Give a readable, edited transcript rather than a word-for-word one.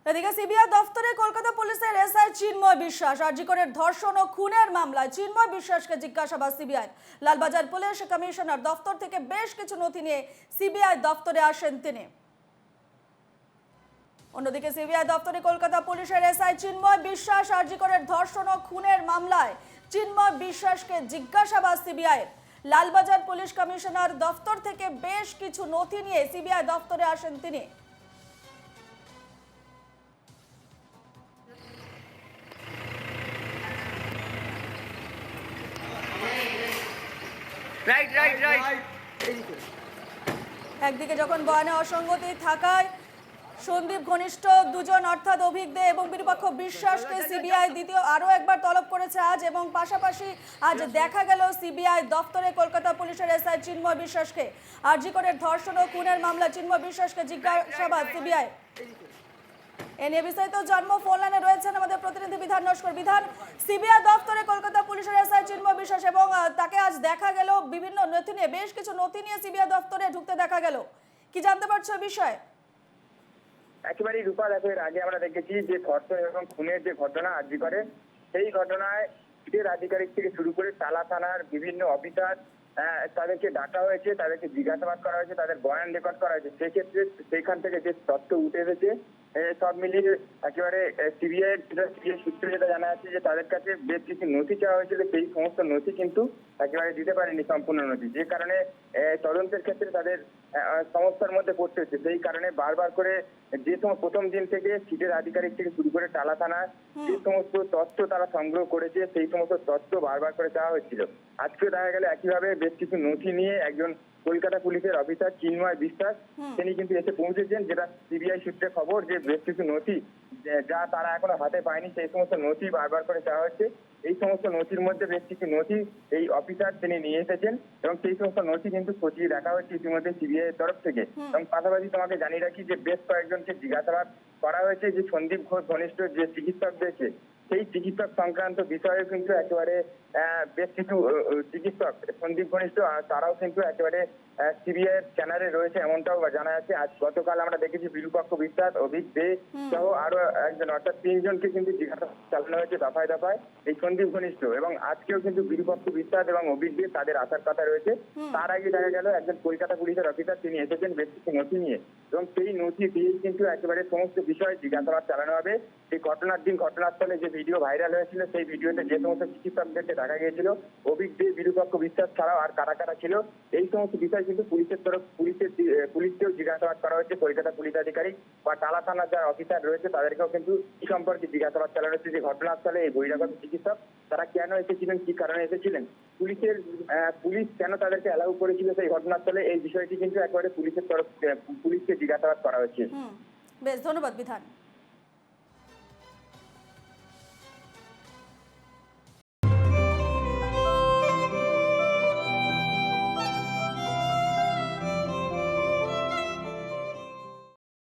এদিকে সিবিআই দফতরে কলকাতা পুলিশের এসআই চিন্ময় বিশ্বাস আরজিকরের ধর্ষণ ও খুনের মামলায় চিন্ময় বিশ্বাসকে জিজ্ঞাসাবাদ সিবিআই। লালবাজার পুলিশ কমিশনার দফতর থেকে বেশ কিছু নথি নিয়ে সিবিআই দফতরে আসেন তিনি। অন্যদিকে সিবিআই দফতরে কলকাতা পুলিশের এসআই চিন্ময় বিশ্বাস আরজিকরের ধর্ষণ ও খুনের মামলায় চিন্ময় বিশ্বাসকে জিজ্ঞাসাবাদ সিবিআই। লালবাজার পুলিশ কমিশনার দফতর থেকে বেশ কিছু নথি নিয়ে সিবিআই দফতরে আসেন তিনি। একদিকে যখন বয়ানে অসঙ্গতি থাকায় সন্দীপ ঘনিষ্ঠ দুজন অর্থাৎ অভিক দে এবং বিরূপাক্ষ বিশ্বাসকে সিবিআই দ্বিতীয় আরও একবার তলব করেছে আজ, এবং পাশাপাশি আজ দেখা গেল সিবিআই দফতরে কলকাতা পুলিশের এসআই চিন্ময় বিশ্বাসকে আরজিকরের ধর্ষণ ও খুনের মামলা চিন্ময় বিশ্বাসকে জিজ্ঞাসাবাদ সিবিআই। এ নিয়ে বিস্তারিত জন্ম ফোন লাইনে রয়েছেন আমাদের প্রতিনিধি বিধান নস্কর। বিধান, সিবিআই দফতরে কলকাতা পুলিশের এসআই চিন্ময় বিশ্বাস এবং তাকে আজ দেখা গেল বিভিন্ন নথি নিয়ে, বেশ কিছু নথি নিয়ে সিবিআই দফতরে ঢুকতে দেখা গেল, কি জানতে পারছো বিষয়? একেবারেই রূপা, দেখো এর আগে আমরা দেখেছি যে ধর্ষণ এবং খুনের যে ঘটনা আরজি করে, সেই ঘটনায় সিটের আধিকারিক থেকে শুরু করে টালা থানার বিভিন্ন অফিসার তাদেরকে ডাকা হয়েছে, তাদেরকে জিজ্ঞাসাবাদ করা হয়েছে, তাদের বয়ান রেকর্ড করা হয়েছে। সেক্ষেত্রে সেইখান থেকে যে তথ্য উঠে এসেছে সব মিলিয়ে একেবারে সিবিআই সূত্রে যেটা জানা যাচ্ছে যে তাদের কাছে বেশ কিছু নথি চাওয়া হয়েছিল, সেই সমস্ত নথি কিন্তু একেবারে দিতে পারেনি সম্পূর্ণ নথি, যে কারণে তদন্তের ক্ষেত্রে তাদের সমস্যার মধ্যে পড়তে হচ্ছে। সেই কারণে বারবার করে যে সময় প্রথম দিন থেকে সিটের আধিকারিক থেকে শুরু করে টালা থানার যে সমস্ত তথ্য তারা সংগ্রহ করেছে সেই সমস্ত তথ্য বারবার করে চাওয়া হচ্ছিল। আজকে দেখা গেল একইভাবে বেশ কিছু নথি নিয়ে একজন কলকাতা পুলিশের অফিসার চিন্ময় বিশ্বাস তিনি কিন্তু এসে পৌঁছেছেন, যেটা সিবিআই সূত্রে খবর যে বেশ কিছু নথি যা তারা এখনো হাতে পায়নি, সেই সমস্ত নথি বারবার করে চাওয়া হচ্ছে। এই সমস্ত নথির মধ্যে বেশ কিছু নথি এই অফিসার তিনি নিয়ে এসেছেন এবং সেই সমস্ত নথি কিন্তু খতিয়ে দেখা হচ্ছে ইতিমধ্যে সিবিআই এর তরফ থেকে। এবং পাশাপাশি তোমাকে জানিয়ে রাখি যে বেশ কয়েকজনকে জিজ্ঞাসাবাদ করা হয়েছে, যে সন্দীপ ঘোষ ঘনিষ্ঠ যে চিকিৎসক রয়েছে সেই চিকিৎসক সংক্রান্ত বিষয়ে কিন্তু একেবারে বেশ কিছু চিকিৎসক সন্দীপ ঘনিষ্ঠ তারাও কিন্তু একেবারে সিবিআই এর স্ক্যানারে রয়েছে এমনটাও জানা যাচ্ছে। আজ গতকাল আমরা দেখেছি বিরূপাক্ষ বিশ্বাস, অভিক দে সহ আরো একজন অর্থাৎ তিনজনকে কিন্তু জিজ্ঞাসাবাদ চালানো হয়েছে দফায় দফায় এই সন্দীপ ঘনিষ্ঠ, এবং আজকেও কিন্তু বিরূপাক্ষ বিশ্বাস এবং অভিক দে তাদের আসার কথা রয়েছে। তার আগে দেখা গেল একজন কলকাতা পুলিশের অফিসার তিনি এসেছেন বেশ কিছু নথি নিয়ে, এবং সেই নথি দিয়ে কিন্তু একেবারে সমস্ত বিষয়ে জিজ্ঞাসাবাদ চালানো হবে। এই ঘটনার দিন ঘটনাস্থলে যে ভিডিও ভাইরাল হয়েছিল সেই ভিডিওতে যে সমস্ত চিকিৎসকদেরকে দেখা গিয়েছিল, অভিক দে বিরূপাক্ষ বিশ্বাস ছাড়াও আর কারা কারা ছিল, এই সমস্ত বিষয় কিন্তু পুলিশের তরফ পুলিশকেও জিজ্ঞাসাবাদ করা হচ্ছে। কলকাতা পুলিশ আধিকারিক বা টালা থানার যারা অফিসার রয়েছে তাদেরকেও কিন্তু এই সম্পর্কে জিজ্ঞাসাবাদ চালানো হচ্ছে, যে ঘটনাস্থলে এই বহিরাগত চিকিৎসক তারা কেন এসেছিলেন, কি কারণে এসেছিলেন, পুলিশ কেন তাদেরকে অ্যালাউ করেছিল সেই ঘটনাস্থলে, এই বিষয়টি কিন্তু একেবারে পুলিশের তরফ পুলিশকে জিজ্ঞাসাবাদ করা হচ্ছে। বেশ, ধন্যবাদ বিধান।